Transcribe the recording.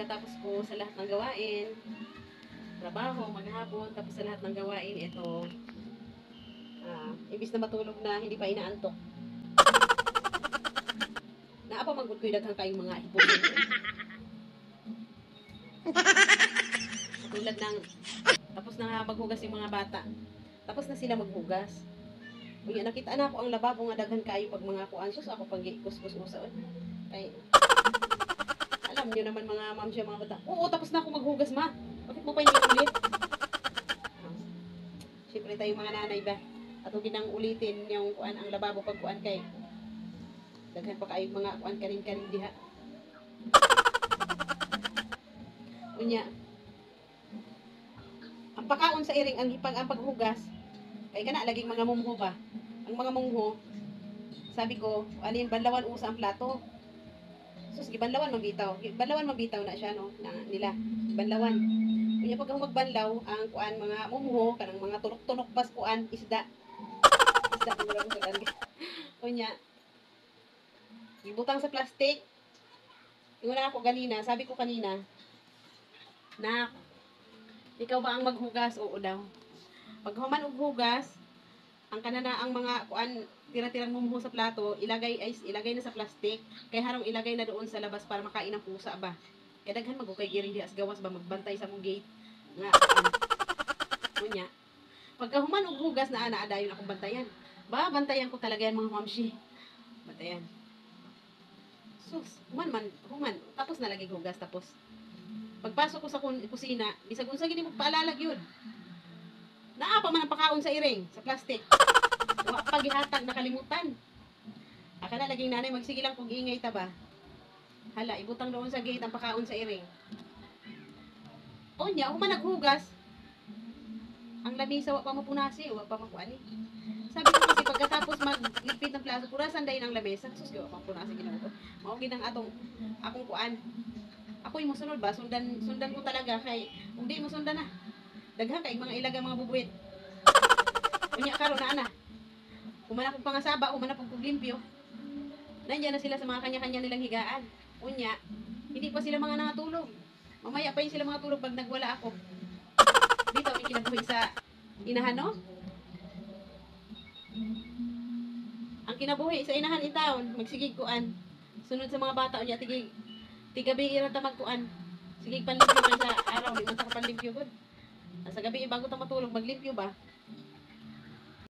pagkatapos ko sa lahat ng gawain, trabaho, maghapon, tapos sa lahat ng gawain, ito, ibis na matulog na, hindi pa inaantok. Naapa magod ko yung daghang kayong mga hipon. Tulad ng, tapos na maghugas yung mga bata. Tapos na sila maghugas. Uy, nakita na ako ang lababo nga daghan kayo pag mga kuansos, ako pag kuskus usaon. Ay, alam niyo naman mga ma'am siya, mga bata. Oo, tapos na ako maghugas, ma. Bakit mo pa hindi ulit? Siyempre tayo mga nanay ba? At huwag ginang ulitin yung kuan ang lababo pag kuan kay. Daghan pa kayo mga kuan karin-karin diha. Unya. Ang pakaon sa iring, ang paghugas, kay kana laging mga mungho ba? Ang mga mungho, sabi ko, ano yung banlawan usa ang plato. So, sige, banlawan mabitaw. Banlawan mabitaw na siya, no? Na, nila. Banlawan. Kanya pag magbanlaw, ang kuan, mga mungho, kanang mga tunok-tunok pas kuan, isda. Isda, kung wala mo sa kunya, ibutang sa plastic. Yung na ako ganina, sabi ko kanina, na, ikaw ba ang maghugas? Oo daw. Pag human og hugas, ang kanana ang mga kuan tira-tirang mumho sa plato, ilagay na sa plastic, kay harong ilagay na doon sa labas para makain ng pusa ba. Kay daghan magukay giring diha sa gawas ba magbantay sa mong gate. Nga kunya. Pagka human og hugas na ana adayon akong bantayan. Ba bantayan ko talaga yan mga mamshi. Bantayan. Sus, human. Tapos nalagay hugas tapos. Pagpasok ko sa kusina, bisag unsa gini mo paalalag yun. Naa pa man ang pakaon sa iring, sa plastic. Wa pa gihatag nakalimutan. Aka na laging nanay magsige lang kung ingay ta ba. Hala, ibutang doon sa gate ang pakaon sa iring. Onya, human naghugas. Ang lamisa wa pa mapunasi, wa pa makuani. Sabi ko kasi pagkatapos magligpit ng plato, purasan dayon ang lamesa. Sus, wa pa mapunasi ginawa ko. Mao ginang akong kuan. Ako yung musunod ba? Sundan ko talaga kay hindi mo sundan na. Daghan kay mga ilaga mga bubuit. Unya karon na ana. Humana pag pangasaba, humana pag limpyo. Nandiyan na sila sa mga kanya-kanya nilang higaan. Unya, hindi pa sila mga nangatulog. Mamaya pa yun sila mga tulog pag nagwala ako. Dito ang kinabuhi sa inahan, no? Ang kinabuhi sa inahan itaon, magsigig kuan. Sunod sa mga bata, unya tigabi irata magkuan. Sige panlimpyo kay sa araw, di man ta panlimpyo gud. Sa gabi bago ta matulog maglimpyo ba?